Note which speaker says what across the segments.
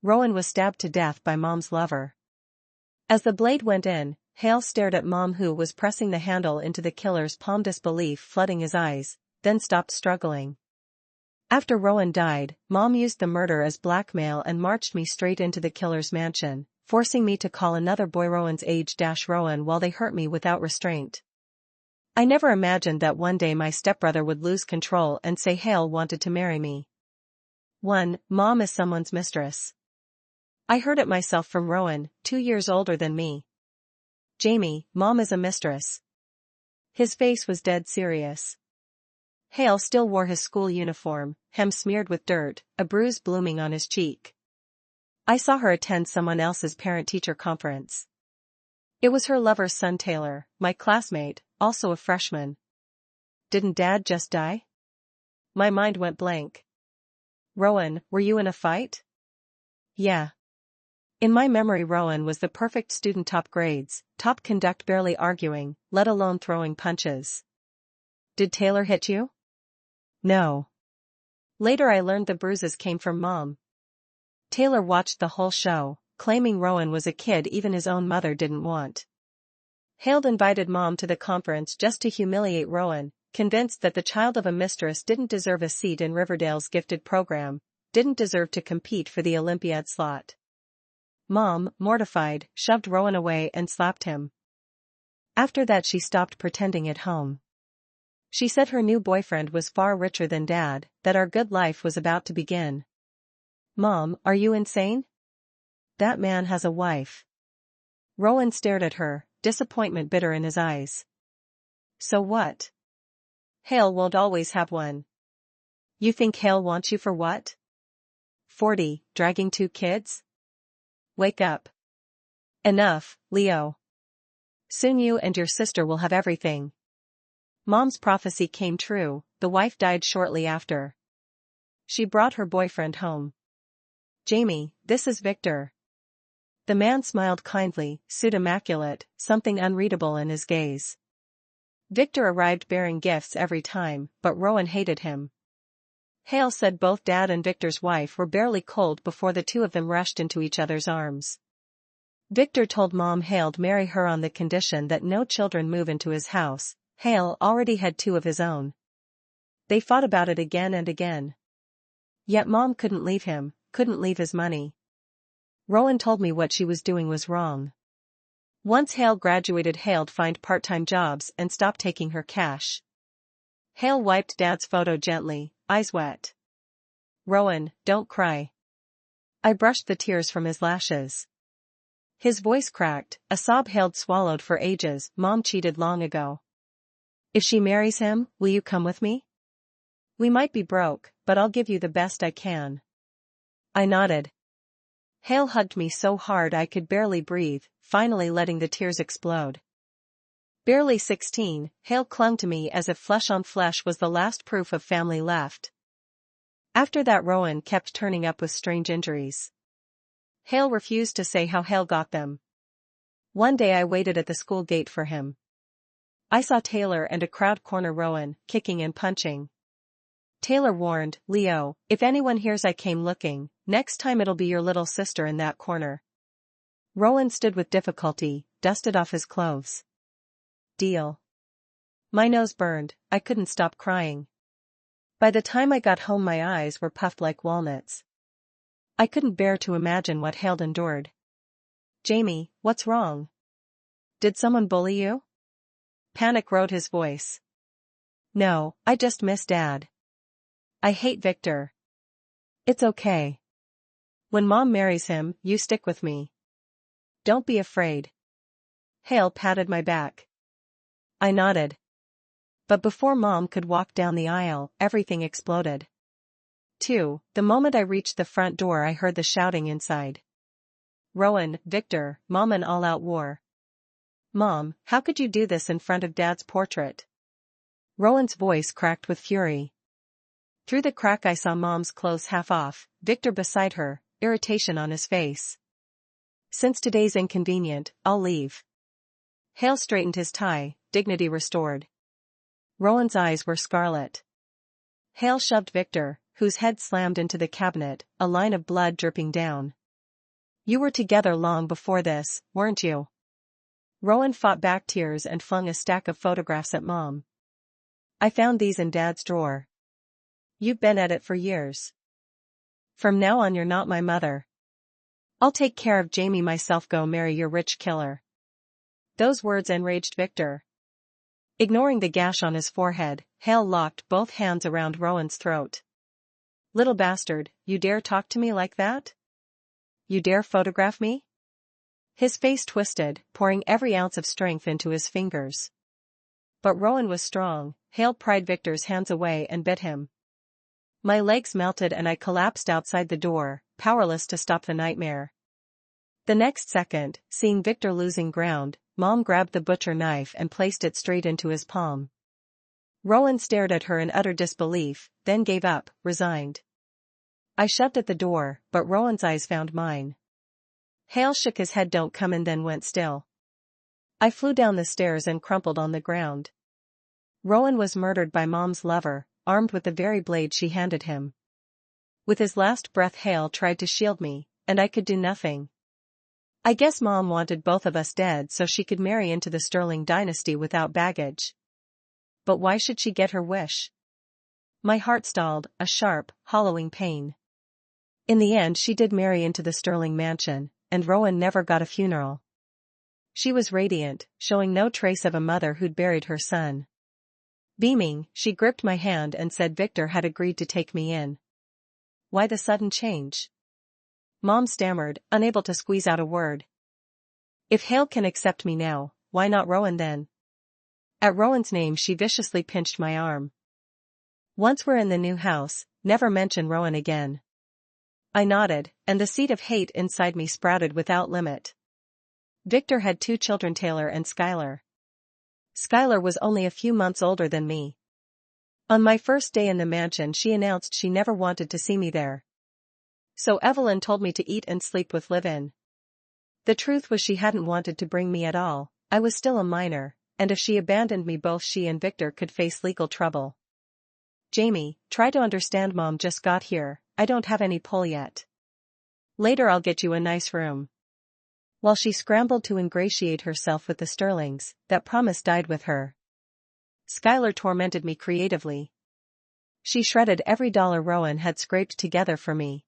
Speaker 1: Rowan was stabbed to death by Mom's lover. As the blade went in, Hale stared at Mom, who was pressing the handle into the killer's palm, disbelief flooding his eyes, then stopped struggling. After Rowan died, Mom used the murder as blackmail and marched me straight into the killer's mansion, forcing me to call another boy Rowan's age Rowan while they hurt me without restraint. I never imagined that one day my stepbrother would lose control and say Hale wanted to marry me. 1. Mom is someone's mistress. I heard it myself from Rowan, 2 years older than me. Jamie, Mom is a mistress. His face was dead serious. Hale still wore his school uniform, hem smeared with dirt, a bruise blooming on his cheek. I saw her attend someone else's parent-teacher conference. It was her lover's son Taylor, my classmate, also a freshman. Didn't Dad just die? My mind went blank. Rowan, were you in a fight? Yeah. In my memory Rowan was the perfect student, top grades, top conduct, barely arguing, let alone throwing punches. Did Taylor hit you? No. Later I learned the bruises came from Mom. Taylor watched the whole show, claiming Rowan was a kid even his own mother didn't want. Hale invited Mom to the conference just to humiliate Rowan, convinced that the child of a mistress didn't deserve a seat in Riverdale's gifted program, didn't deserve to compete for the Olympiad slot. Mom, mortified, shoved Rowan away and slapped him. After that she stopped pretending at home. She said her new boyfriend was far richer than Dad, that our good life was about to begin. Mom, are you insane? That man has a wife. Rowan stared at her, disappointment bitter in his eyes. So what? Hale won't always have one. You think Hale wants you for what? 40, dragging 2 kids? Wake up. Enough, Leo. Soon you and your sister will have everything. Mom's prophecy came true, the wife died shortly after. She brought her boyfriend home. Jamie, this is Victor. The man smiled kindly, suit immaculate, something unreadable in his gaze. Victor arrived bearing gifts every time, but Rowan hated him. Hale said both Dad and Victor's wife were barely cold before the two of them rushed into each other's arms. Victor told Mom Hale'd marry her on the condition that no children move into his house. Hale already had 2 of his own. They fought about it again and again. Yet Mom couldn't leave him, couldn't leave his money. Rowan told me what she was doing was wrong. Once Hale graduated, Hale'd find part-time jobs and stop taking her cash. Hale wiped Dad's photo gently, eyes wet. Rowan, don't cry. I brushed the tears from his lashes. His voice cracked, a sob Hale'd swallowed for ages. Mom cheated long ago. If she marries him, will you come with me? We might be broke, but I'll give you the best I can. I nodded. Hale hugged me so hard I could barely breathe, finally letting the tears explode. Barely 16, Hale clung to me as if flesh on flesh was the last proof of family left. After that Rowan kept turning up with strange injuries. Hale refused to say how Hale got them. One day I waited at the school gate for him. I saw Taylor and a crowd corner Rowan, kicking and punching. Taylor warned, Leo, if anyone hears I came looking, next time it'll be your little sister in that corner. Rowan stood with difficulty, dusted off his clothes. Deal. My nose burned, I couldn't stop crying. By the time I got home my eyes were puffed like walnuts. I couldn't bear to imagine what Hale endured. Jamie, what's wrong? Did someone bully you? Panic rode his voice. No, I just miss Dad. I hate Victor. It's okay. When Mom marries him, you stick with me. Don't be afraid. Hale patted my back. I nodded. But before Mom could walk down the aisle, everything exploded. 2. The moment I reached the front door I heard the shouting inside. Rowan, Victor, Mom, an all-out war. Mom, how could you do this in front of Dad's portrait? Rowan's voice cracked with fury. Through the crack I saw Mom's clothes half off, Victor beside her, irritation on his face. Since today's inconvenient, I'll leave. Hale straightened his tie, dignity restored. Rowan's eyes were scarlet. Hale shoved Victor, whose head slammed into the cabinet, a line of blood dripping down. You were together long before this, weren't you? Rowan fought back tears and flung a stack of photographs at Mom. I found these in Dad's drawer. You've been at it for years. From now on you're not my mother. I'll take care of Jamie myself. Go marry your rich killer. Those words enraged Victor. Ignoring the gash on his forehead, Hale locked both hands around Rowan's throat. Little bastard, you dare talk to me like that? You dare photograph me? His face twisted, pouring every ounce of strength into his fingers. But Rowan was strong. Hale pried Victor's hands away and bit him. My legs melted and I collapsed outside the door, powerless to stop the nightmare. The next second, seeing Victor losing ground, Mom grabbed the butcher knife and placed it straight into his palm. Rowan stared at her in utter disbelief, then gave up, resigned. I shoved at the door, but Rowan's eyes found mine. Hale shook his head. Don't come in, then went still. I flew down the stairs and crumpled on the ground. Rowan was murdered by Mom's lover, armed with the very blade she handed him. With his last breath Hale tried to shield me, and I could do nothing. I guess Mom wanted both of us dead so she could marry into the Sterling dynasty without baggage. But why should she get her wish? My heart stalled, a sharp, hollowing pain. In the end she did marry into the Sterling mansion, and Rowan never got a funeral. She was radiant, showing no trace of a mother who'd buried her son. Beaming, she gripped my hand and said Victor had agreed to take me in. Why the sudden change? Mom stammered, unable to squeeze out a word. If Hale can accept me now, why not Rowan then? At Rowan's name she viciously pinched my arm. Once we're in the new house, never mention Rowan again. I nodded, and the seed of hate inside me sprouted without limit. Victor had 2 children, Taylor and Skylar. Skylar was only a few months older than me. On my first day in the mansion she announced she never wanted to see me there. So Evelyn told me to eat and sleep with live-in. The truth was she hadn't wanted to bring me at all. I was still a minor, and if she abandoned me both she and Victor could face legal trouble. Jamie, try to understand. Mom just got here, I don't have any pull yet. Later I'll get you a nice room. While she scrambled to ingratiate herself with the Sterlings, that promise died with her. Skylar tormented me creatively. She shredded every dollar Rowan had scraped together for me.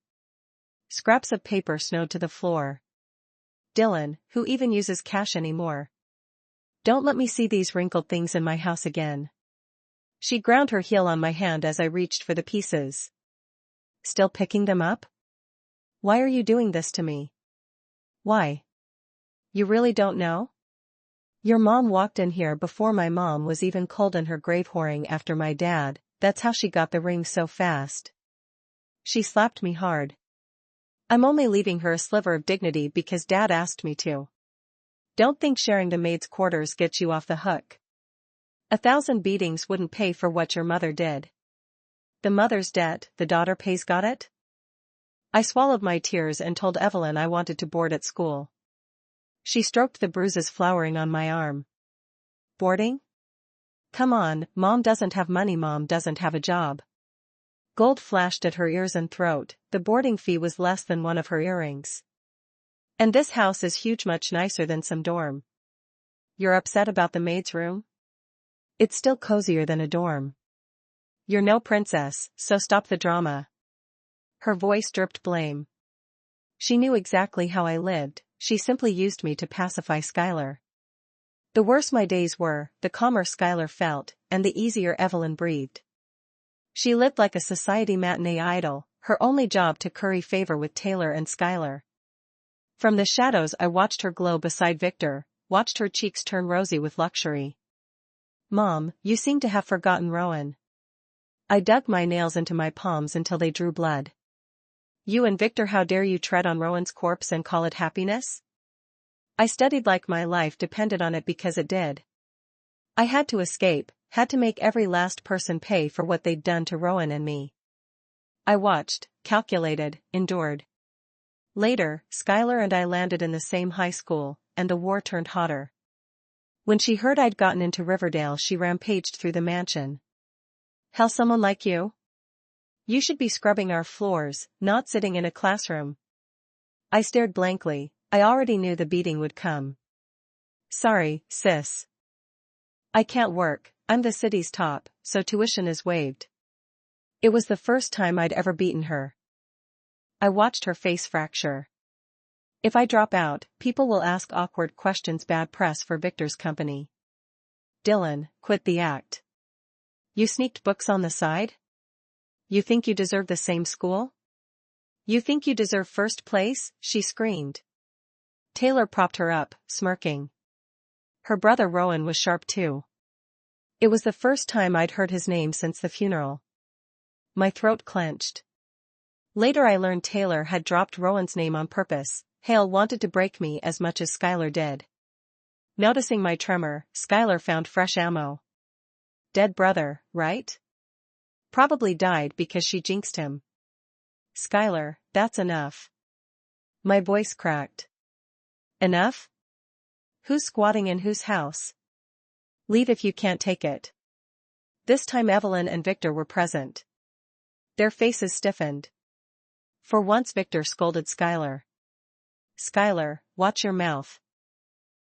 Speaker 1: Scraps of paper snowed to the floor. Dylan, who even uses cash anymore? Don't let me see these wrinkled things in my house again. She ground her heel on my hand as I reached for the pieces. Still picking them up? Why are you doing this to me? Why? You really don't know? Your mom walked in here before my mom was even cold in her grave, whoring after my dad. That's how she got the ring so fast. She slapped me hard. I'm only leaving her a sliver of dignity because Dad asked me to. Don't think sharing the maid's quarters gets you off the hook. 1,000 beatings wouldn't pay for what your mother did. The mother's debt, the daughter pays. Got it? I swallowed my tears and told Evelyn I wanted to board at school. She stroked the bruises flowering on my arm. Boarding? Come on, Mom doesn't have money. Mom doesn't have a job. Gold flashed at her ears and throat. The boarding fee was less than one of her earrings. And this house is huge, much nicer than some dorm. You're upset about the maid's room? It's still cozier than a dorm. You're no princess, so stop the drama. Her voice dripped blame. She knew exactly how I lived. She simply used me to pacify Skylar. The worse my days were, the calmer Skylar felt, and the easier Evelyn breathed. She lived like a society matinee idol, her only job to curry favor with Taylor and Skylar. From the shadows I watched her glow beside Victor, watched her cheeks turn rosy with luxury. Mom, you seem to have forgotten Rowan. I dug my nails into my palms until they drew blood. You and Victor, how dare you tread on Rowan's corpse and call it happiness? I studied like my life depended on it because it did. I had to escape, had to make every last person pay for what they'd done to Rowan and me. I watched, calculated, endured. Later, Skylar and I landed in the same high school, and the war turned hotter. When she heard I'd gotten into Riverdale, she rampaged through the mansion. Hell, someone like you? You should be scrubbing our floors, not sitting in a classroom. I stared blankly. I already knew the beating would come. Sorry, sis. I can't work, I'm the city's top, so tuition is waived. It was the first time I'd ever beaten her. I watched her face fracture. If I drop out, people will ask awkward questions. Bad press for Victor's company. Dylan, quit the act. You sneaked books on the side? You think you deserve the same school? You think you deserve first place? She screamed. Taylor propped her up, smirking. Her brother Rowan was sharp too. It was the first time I'd heard his name since the funeral. My throat clenched. Later I learned Taylor had dropped Rowan's name on purpose. Hale wanted to break me as much as Skylar did. Noticing my tremor, Skylar found fresh ammo. Dead brother, right? Probably died because she jinxed him. Skylar, that's enough. My voice cracked. Enough? Who's squatting in whose house? Leave if you can't take it. This time Evelyn and Victor were present. Their faces stiffened. For once Victor scolded Skylar. Skylar, watch your mouth.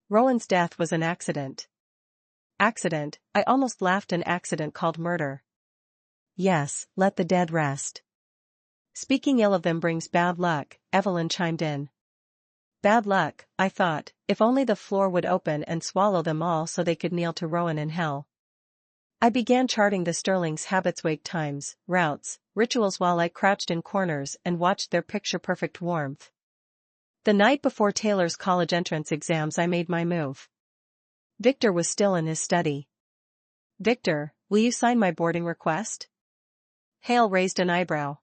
Speaker 1: Rowan's death was an accident. Accident? I almost laughed. An accident called murder. Yes, let the dead rest. Speaking ill of them brings bad luck, Evelyn chimed in. Bad luck, I thought, if only the floor would open and swallow them all so they could kneel to Rowan in hell. I began charting the Sterling's habits, wake times, routes, rituals while I crouched in corners and watched their picture-perfect warmth. The night before Taylor's college entrance exams I made my move. Victor was still in his study. Victor, will you sign my boarding request? Hale raised an eyebrow.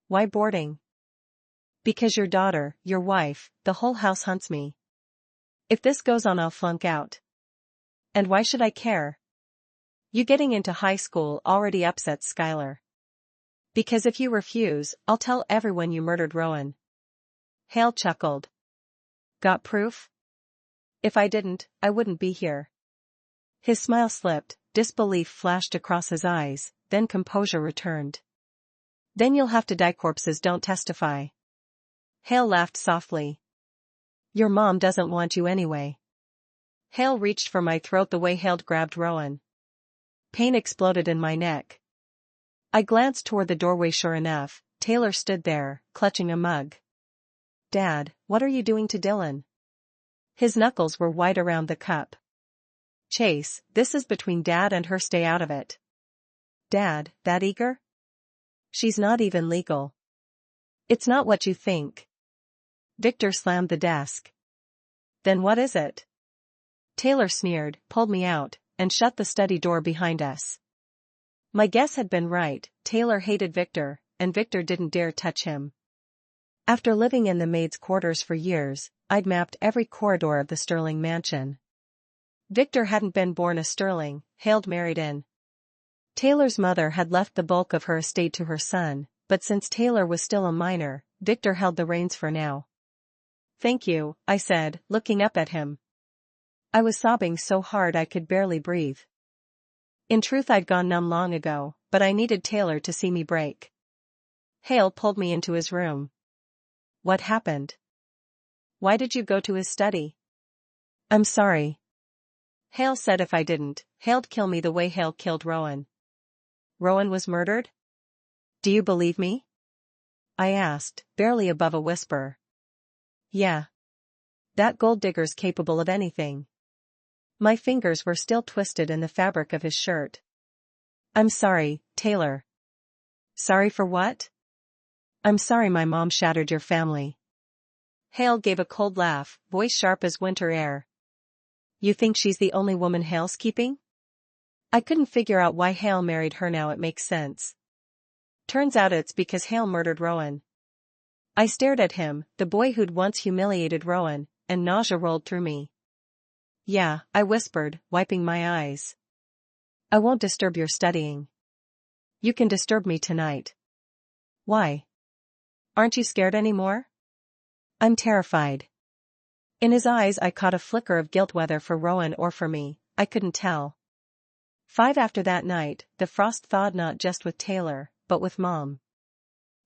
Speaker 1: Why boarding? Because your daughter, your wife, the whole house hunts me. If this goes on I'll flunk out. And why should I care? You getting into high school already upsets Skylar. Because if you refuse, I'll tell everyone you murdered Rowan. Hale chuckled. Got proof? If I didn't, I wouldn't be here. His smile slipped, disbelief flashed across his eyes, then composure returned. Then you'll have to die. Corpses don't testify. Hale laughed softly. Your mom doesn't want you anyway. Hale reached for my throat the way Hale grabbed Rowan. Pain exploded in my neck. I glanced toward the doorway. Sure enough, Taylor stood there, clutching a mug. Dad, what are you doing to Dylan? His knuckles were white around the cup. Chase, this is between Dad and her. Stay out of it. Dad, that eager? She's not even legal. It's not what you think. Victor slammed the desk. Then what is it? Taylor sneered, pulled me out, and shut the study door behind us. My guess had been right. Taylor hated Victor, and Victor didn't dare touch him. After living in the maids' quarters for years, I'd mapped every corridor of the Sterling mansion. Victor hadn't been born a Sterling, Hale married in. Taylor's mother had left the bulk of her estate to her son, but since Taylor was still a minor, Victor held the reins for now. Thank you, I said, looking up at him. I was sobbing so hard I could barely breathe. In truth I'd gone numb long ago, but I needed Taylor to see me break. Hale pulled me into his room. What happened? Why did you go to his study? I'm sorry. Hale said if I didn't, Hale'd kill me the way Hale killed Rowan. Rowan was murdered? Do you believe me? I asked, barely above a whisper. Yeah. That gold digger's capable of anything. My fingers were still twisted in the fabric of his shirt. I'm sorry, Taylor. Sorry for what? I'm sorry my mom shattered your family. Hale gave a cold laugh, voice sharp as winter air. You think she's the only woman Hale's keeping? I couldn't figure out why Hale married her. Now it makes sense. Turns out it's because Hale murdered Rowan. I stared at him, the boy who'd once humiliated Rowan, and nausea rolled through me. Yeah, I whispered, wiping my eyes. I won't disturb your studying. You can disturb me tonight. Why? Aren't you scared anymore? I'm terrified. In his eyes I caught a flicker of guilt, whether for Rowan or for me, I couldn't tell. 5 after that night, the frost thawed, not just with Taylor, but with Mom.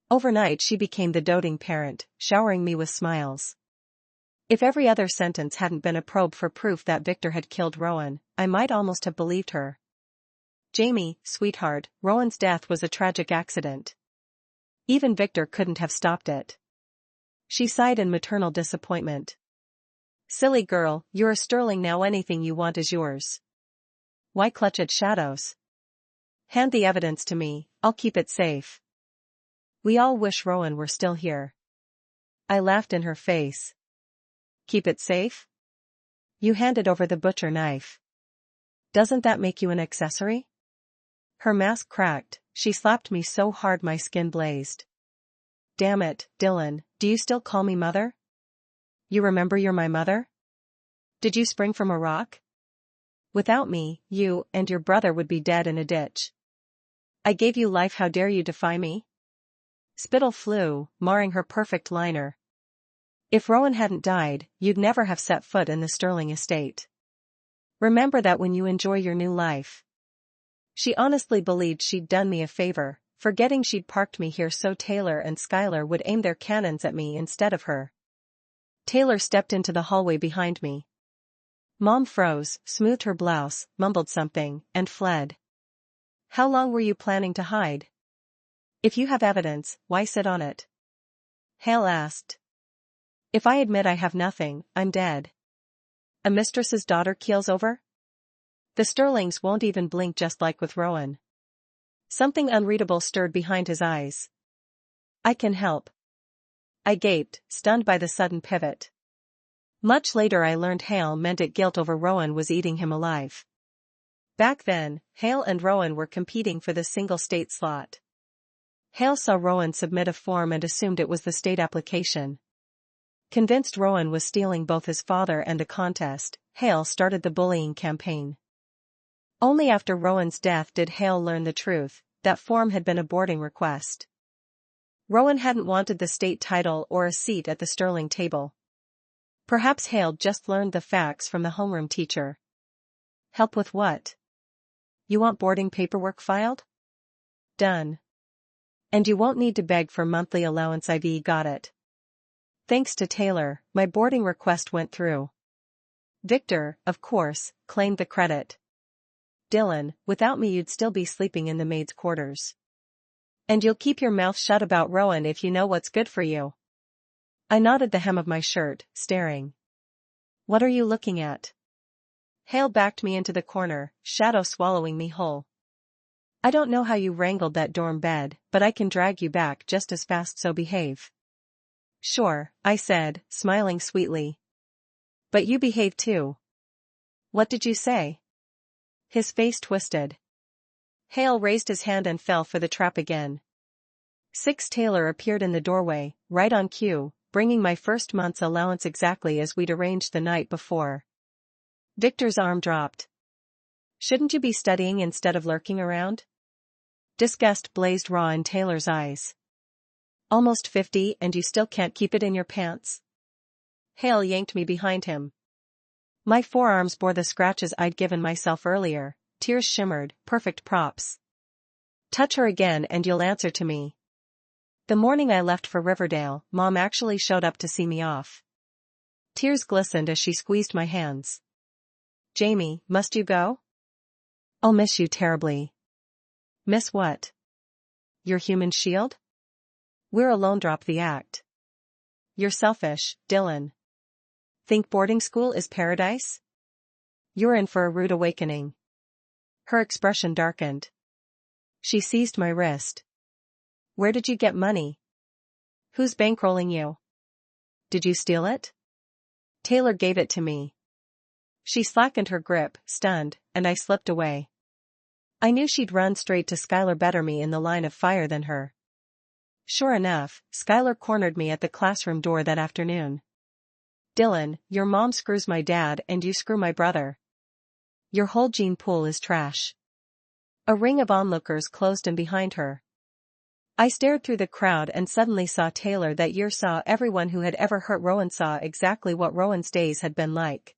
Speaker 1: Overnight she became the doting parent, showering me with smiles. If every other sentence hadn't been a probe for proof that Victor had killed Rowan, I might almost have believed her. Jamie, sweetheart, Rowan's death was a tragic accident. Even Victor couldn't have stopped it. She sighed in maternal disappointment. Silly girl, you're a sterling now, anything you want is yours. Why clutch at shadows? Hand the evidence to me, I'll keep it safe. We all wish Rowan were still here. I laughed in her face. Keep it safe? You handed over the butcher knife. Doesn't that make you an accessory? Her mask cracked, she slapped me so hard my skin blazed. Damn it, Dylan, do you still call me mother? You remember you're my mother? Did you spring from a rock? Without me, you and your brother would be dead in a ditch. I gave you life, how dare you defy me? Spittle flew, marring her perfect liner. If Rowan hadn't died, you'd never have set foot in the Sterling estate. Remember that when you enjoy your new life. She honestly believed she'd done me a favor, forgetting she'd parked me here so Taylor and Skylar would aim their cannons at me instead of her. Taylor stepped into the hallway behind me. Mom froze, smoothed her blouse, mumbled something, and fled. How long were you planning to hide? If you have evidence, why sit on it? Hale asked. If I admit I have nothing, I'm dead. A mistress's daughter keels over? The Sterlings won't even blink, just like with Rowan. Something unreadable stirred behind his eyes. I can help. I gaped, stunned by the sudden pivot. Much later I learned Hale meant it guilt over Rowan was eating him alive. Back then, Hale and Rowan were competing for the single state slot. Hale saw Rowan submit a form and assumed it was the state application. Convinced Rowan was stealing both his father and the contest, Hale started the bullying campaign. Only after Rowan's death did Hale learn the truth, that form had been a boarding request. Rowan hadn't wanted the state title or a seat at the Sterling table. Perhaps Hale just learned the facts from the homeroom teacher. Help with what? You want boarding paperwork filed? Done. And you won't need to beg for monthly allowance, I've got it. Thanks to Taylor, my boarding request went through. Victor, of course, claimed the credit. Dylan, without me you'd still be sleeping in the maid's quarters. And you'll keep your mouth shut about Rowan if you know what's good for you. I knotted the hem of my shirt, staring. What are you looking at? Hale backed me into the corner, shadow swallowing me whole. I don't know how you wrangled that dorm bed, but I can drag you back just as fast, so behave. Sure, I said, smiling sweetly. But you behave too. What did you say? His face twisted. Hale raised his hand and fell for the trap again. Taylor appeared in the doorway, right on cue, bringing my first month's allowance exactly as we'd arranged the night before. Victor's arm dropped. Shouldn't you be studying instead of lurking around? Disgust blazed raw in Taylor's eyes. Almost 50 and you still can't keep it in your pants? Hale yanked me behind him. My forearms bore the scratches I'd given myself earlier, tears shimmered, perfect props. Touch her again and you'll answer to me. The morning I left for Riverdale, Mom actually showed up to see me off. Tears glistened as she squeezed my hands. Jamie, must you go? I'll miss you terribly. Miss what? Your human shield? We're alone, drop the act. You're selfish, Dylan. Think boarding school is paradise? You're in for a rude awakening. Her expression darkened. She seized my wrist. Where did you get money? Who's bankrolling you? Did you steal it? Taylor gave it to me. She slackened her grip, stunned, and I slipped away. I knew she'd run straight to Skylar, better me in the line of fire than her. Sure enough, Skylar cornered me at the classroom door that afternoon. Dylan, your mom screws my dad and you screw my brother. Your whole gene pool is trash. A ring of onlookers closed in behind her. I stared through the crowd and suddenly saw Taylor that year, saw everyone who had ever hurt Rowan, saw exactly what Rowan's days had been like.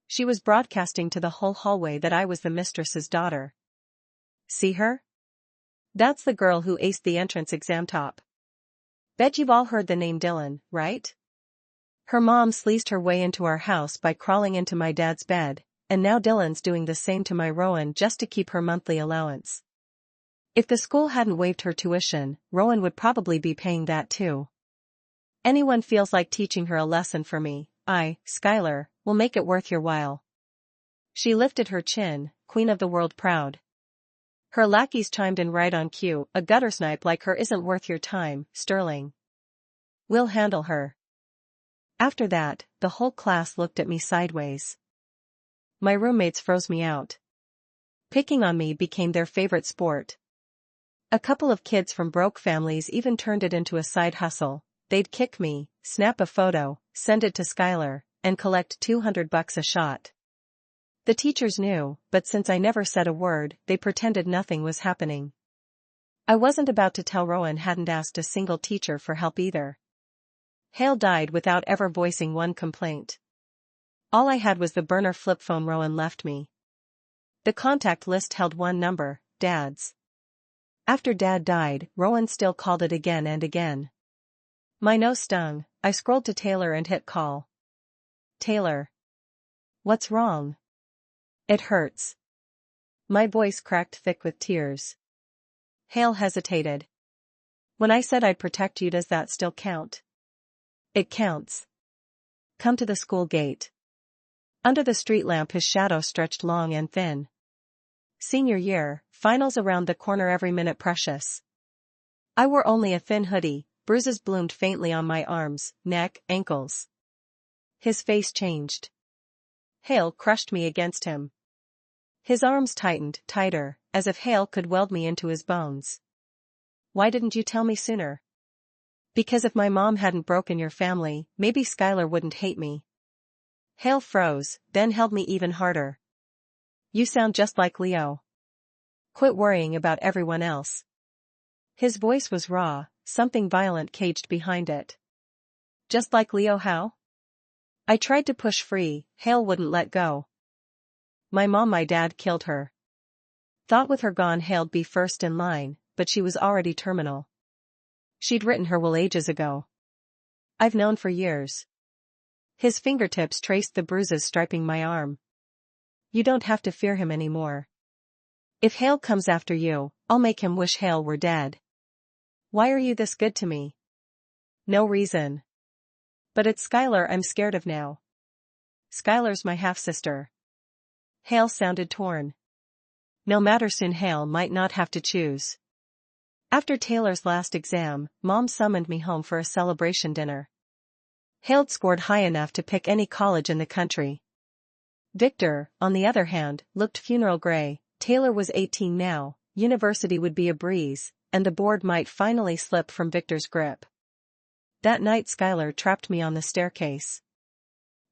Speaker 1: She was broadcasting to the whole hallway that I was the mistress's daughter. See her? That's the girl who aced the entrance exam top. Bet you've all heard the name Dylan, right? Her mom sleazed her way into our house by crawling into my dad's bed, and now Dylan's doing the same to my Rowan just to keep her monthly allowance. If the school hadn't waived her tuition, Rowan would probably be paying that too. Anyone feels like teaching her a lesson for me, Skylar, will make it worth your while. She lifted her chin, queen of the world proud. Her lackeys chimed in right on cue, a gutter snipe like her isn't worth your time, Sterling. We'll handle her. After that, the whole class looked at me sideways. My roommates froze me out. Picking on me became their favorite sport. A couple of kids from broke families even turned it into a side hustle. They'd kick me, snap a photo, send it to Skylar, and collect $200 a shot. The teachers knew, but since I never said a word, they pretended nothing was happening. I wasn't about to tell Rowan hadn't asked a single teacher for help either. Hale died without ever voicing one complaint. All I had was the burner flip phone Rowan left me. The contact list held one number, Dad's. After Dad died, Rowan still called it again and again. My nose stung. I scrolled to Taylor and hit call. Taylor. What's wrong? It hurts. My voice cracked thick with tears. Hale hesitated. When I said I'd protect you, does that still count? It counts. Come to the school gate. Under the street lamp his shadow stretched long and thin. Senior year, finals around the corner, every minute precious. I wore only a thin hoodie, bruises bloomed faintly on my arms, neck, ankles. His face changed. Hale crushed me against him. His arms tightened, tighter, as if Hale could weld me into his bones. Why didn't you tell me sooner? Because if my mom hadn't broken your family, maybe Skylar wouldn't hate me. Hale froze, then held me even harder. You sound just like Leo. Quit worrying about everyone else. His voice was raw, something violent caged behind it. Just like Leo how? I tried to push free, Hale wouldn't let go. My dad killed her. Thought with her gone Hale'd be first in line, but she was already terminal. She'd written her will ages ago. I've known for years. His fingertips traced the bruises striping my arm. You don't have to fear him anymore. If Hale comes after you, I'll make him wish Hale were dead. Why are you this good to me? No reason. But it's Skylar I'm scared of now. Skylar's my half-sister. Hale sounded torn. No matter, soon Hale might not have to choose. After Taylor's last exam, Mom summoned me home for a celebration dinner. Hale'd scored high enough to pick any college in the country. Victor, on the other hand, looked funeral gray. Taylor was 18 now, university would be a breeze, and the board might finally slip from Victor's grip. That night Skylar trapped me on the staircase.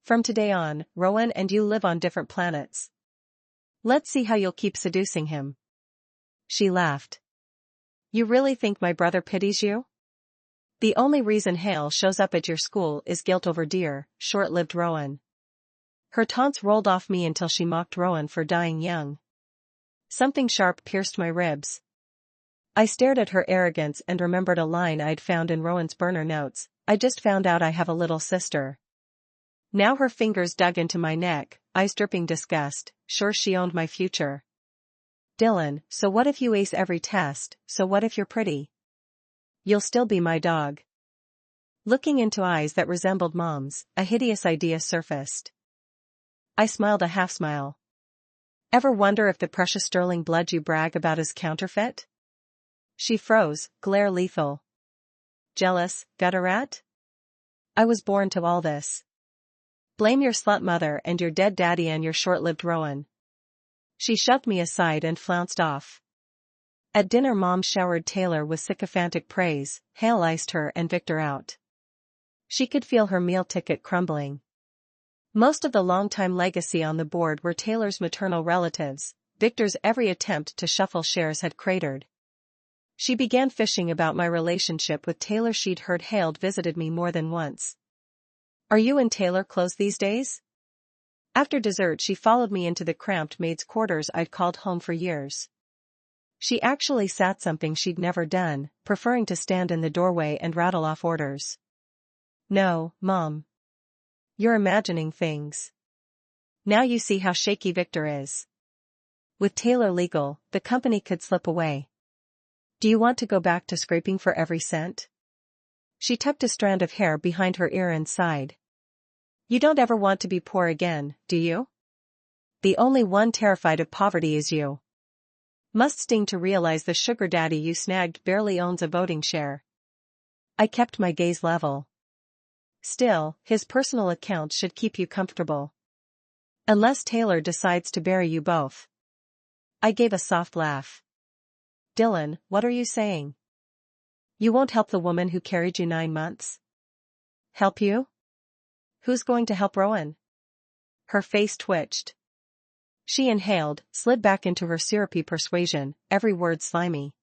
Speaker 1: From today on, Rowan and you live on different planets. Let's see how you'll keep seducing him. She laughed. You really think my brother pities you? The only reason Hale shows up at your school is guilt over dear, short-lived Rowan. Her taunts rolled off me until she mocked Rowan for dying young. Something sharp pierced my ribs. I stared at her arrogance and remembered a line I'd found in Rowan's burner notes. I just found out I have a little sister. Now her fingers dug into my neck, eyes dripping disgust, sure she owned my future. Dylan, so what if you ace every test, so what if you're pretty? You'll still be my dog. Looking into eyes that resembled Mom's, a hideous idea surfaced. I smiled a half-smile. Ever wonder if the precious sterling blood you brag about is counterfeit? She froze, glare lethal. Jealous, gutter rat? I was born to all this. Blame your slut mother and your dead daddy and your short-lived Rowan. She shoved me aside and flounced off. At dinner Mom showered Taylor with sycophantic praise, Hale iced her and Victor out. She could feel her meal ticket crumbling. Most of the longtime legacy on the board were Taylor's maternal relatives. Victor's every attempt to shuffle shares had cratered. She began fishing about my relationship with Taylor. She'd heard Hale'd visited me more than once. Are you and Taylor close these days? After dessert she followed me into the cramped maid's quarters I'd called home for years. She actually sat something she'd never done, preferring to stand in the doorway and rattle off orders. No, Mom. You're imagining things. Now you see how shaky Victor is. With Taylor legal, the company could slip away. Do you want to go back to scraping for every cent? She tucked a strand of hair behind her ear and sighed. You don't ever want to be poor again, do you? The only one terrified of poverty is you. Must sting to realize the sugar daddy you snagged barely owns a voting share. I kept my gaze level. Still, his personal accounts should keep you comfortable. Unless Taylor decides to bury you both. I gave a soft laugh. Dylan, what are you saying? You won't help the woman who carried you 9 months? Help you? Who's going to help Rowan? Her face twitched. She inhaled, slid back into her syrupy persuasion, every word slimy.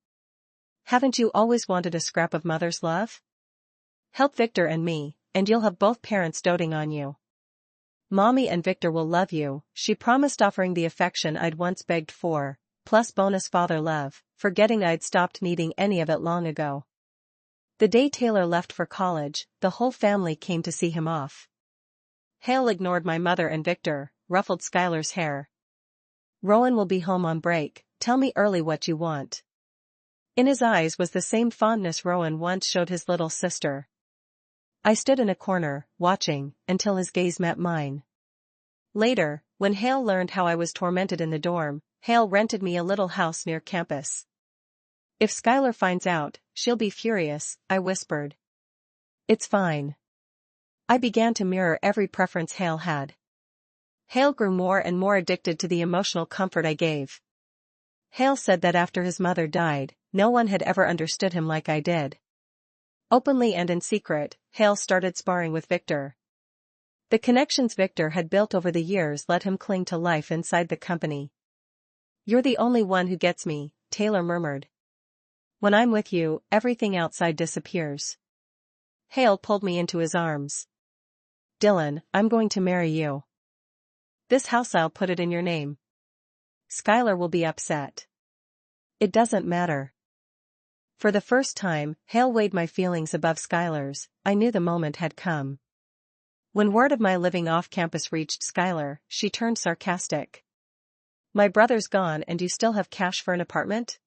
Speaker 1: Haven't you always wanted a scrap of mother's love? Help Victor and me, and you'll have both parents doting on you. Mommy and Victor will love you, she promised, offering the affection I'd once begged for, plus bonus father love, forgetting I'd stopped needing any of it long ago. The day Taylor left for college, the whole family came to see him off. Hale ignored my mother and Victor, ruffled Skylar's hair. Rowan will be home on break, tell me early what you want. In his eyes was the same fondness Rowan once showed his little sister. I stood in a corner, watching, until his gaze met mine. Later, when Hale learned how I was tormented in the dorm, Hale rented me a little house near campus. If Skylar finds out, she'll be furious, I whispered. It's fine. I began to mirror every preference Hale had. Hale grew more and more addicted to the emotional comfort I gave. Hale said that after his mother died, no one had ever understood him like I did. Openly and in secret, Hale started sparring with Victor. The connections Victor had built over the years let him cling to life inside the company. You're the only one who gets me, Taylor murmured. When I'm with you, everything outside disappears. Hale pulled me into his arms. Dylan, I'm going to marry you. This house, I'll put it in your name. Skylar will be upset. It doesn't matter. For the first time, Hale weighed my feelings above Skylar's. I knew the moment had come. When word of my living off campus reached Skylar, she turned sarcastic. My brother's gone and you still have cash for an apartment?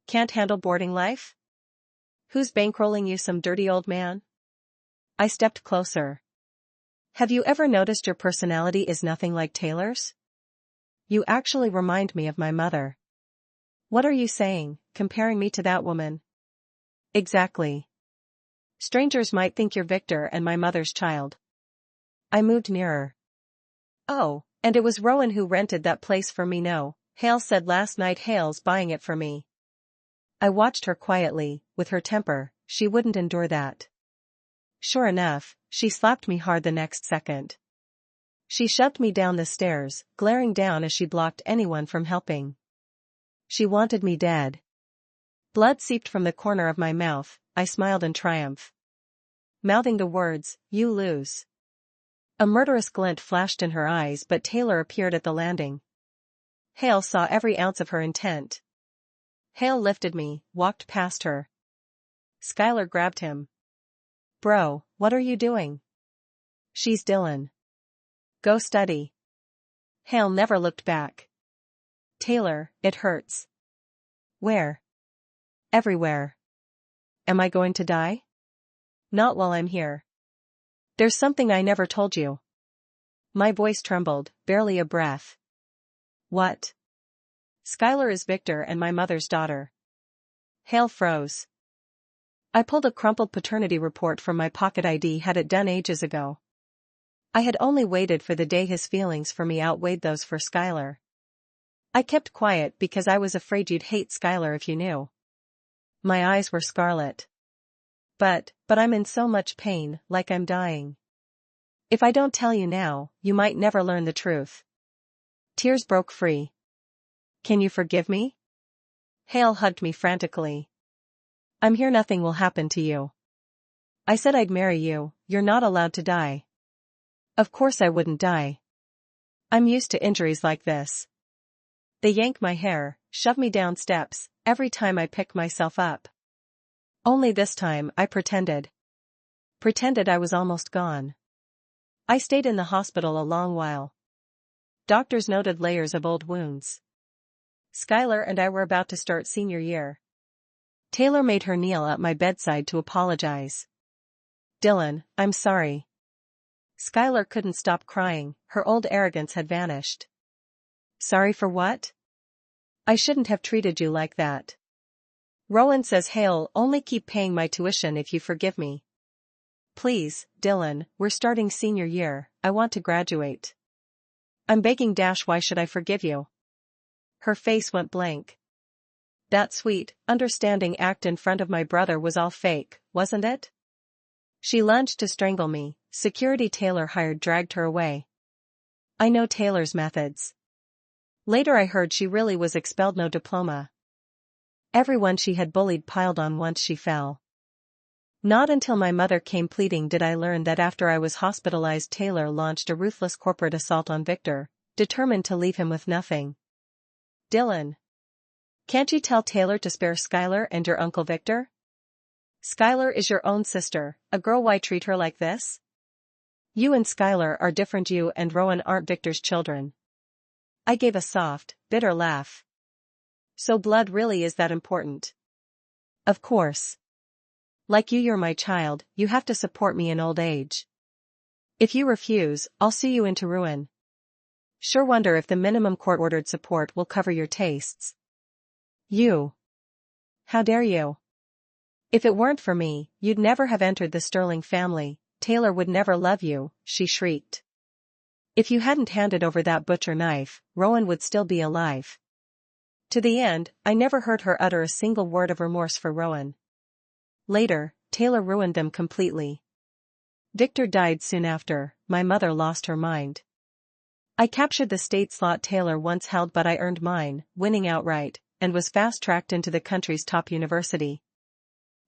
Speaker 1: Can't handle boarding life? Who's bankrolling you, some dirty old man? I stepped closer. Have you ever noticed your personality is nothing like Taylor's? You actually remind me of my mother. What are you saying, comparing me to that woman? Exactly. Strangers might think you're Victor and my mother's child. I moved nearer. Oh, and it was Rowan who rented that place for me. No, Hale said last night. Hale's buying it for me. I watched her quietly. With her temper, she wouldn't endure that. Sure enough, she slapped me hard the next second. She shoved me down the stairs, glaring down as she blocked anyone from helping. She wanted me dead. Blood seeped from the corner of my mouth. I smiled in triumph. Mouthing the words, "You lose." A murderous glint flashed in her eyes, but Taylor appeared at the landing. Hale saw every ounce of her intent. Hale lifted me, walked past her. Skylar grabbed him. Bro, what are you doing? She's Dylan. Go study. Hale never looked back. Taylor, it hurts. Where? Everywhere. Am I going to die? Not while I'm here. There's something I never told you. My voice trembled, barely a breath. What? Skylar is Victor and my mother's daughter. Hale froze. I pulled a crumpled paternity report from my pocket. ID had it done ages ago. I had only waited for the day his feelings for me outweighed those for Skylar. I kept quiet because I was afraid you'd hate Skylar if you knew. My eyes were scarlet. But I'm in so much pain, like I'm dying. If I don't tell you now, you might never learn the truth. Tears broke free. Can you forgive me? Hale hugged me frantically. I'm here, nothing will happen to you. I said I'd marry you, you're not allowed to die. Of course I wouldn't die. I'm used to injuries like this. They yanked my hair, shove me down steps, every time I picked myself up. Only this time I pretended. Pretended I was almost gone. I stayed in the hospital a long while. Doctors noted layers of old wounds. Skylar and I were about to start senior year. Taylor made her kneel at my bedside to apologize. "Dylan, I'm sorry." Skylar couldn't stop crying, her old arrogance had vanished. "Sorry for what? I shouldn't have treated you like that. Rowan says Hale only keep paying my tuition if you forgive me. Please, Dylan, we're starting senior year, I want to graduate. I'm begging. Why should I forgive you?" Her face went blank. That sweet, understanding act in front of my brother was all fake, wasn't it? She lunged to strangle me. Security Taylor hired dragged her away. I know Taylor's methods. Later I heard she really was expelled, no diploma. Everyone she had bullied piled on once she fell. Not until my mother came pleading did I learn that after I was hospitalized, Taylor launched a ruthless corporate assault on Victor, determined to leave him with nothing. "Dylan. Can't you tell Taylor to spare Skylar and your Uncle Victor? Skylar is your own sister, a girl. Why treat her like this? You and Skylar are different. You and Rowan aren't Victor's children." I gave a soft, bitter laugh. "So blood really is that important?" "Of course. Like you're my child, you have to support me in old age. If you refuse, I'll sue you into ruin. Sure wonder if the minimum court-ordered support will cover your tastes." "You. How dare you? If it weren't for me, you'd never have entered the Sterling family. Taylor would never love you," she shrieked. "If you hadn't handed over that butcher knife, Rowan would still be alive." To the end, I never heard her utter a single word of remorse for Rowan. Later, Taylor ruined them completely. Victor died soon after. My mother lost her mind. I captured the state slot Taylor once held, but I earned mine, winning outright, and was fast-tracked into the country's top university.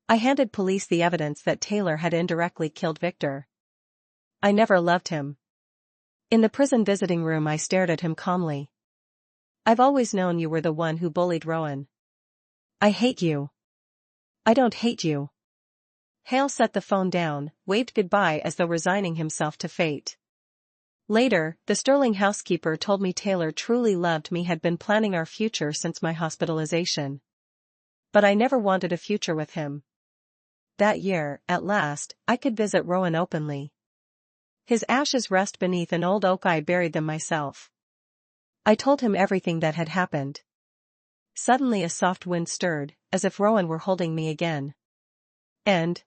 Speaker 1: I handed police the evidence that Taylor had indirectly killed Victor. I never loved him. In the prison visiting room I stared at him calmly. "I've always known you were the one who bullied Rowan. I hate you." "I don't hate you." Hale set the phone down, waved goodbye as though resigning himself to fate. Later, the Sterling housekeeper told me Taylor truly loved me, had been planning our future since my hospitalization. But I never wanted a future with him. That year, at last, I could visit Rowan openly. His ashes rest beneath an old oak. I buried them myself. I told him everything that had happened. Suddenly a soft wind stirred, as if Rowan were holding me again. And,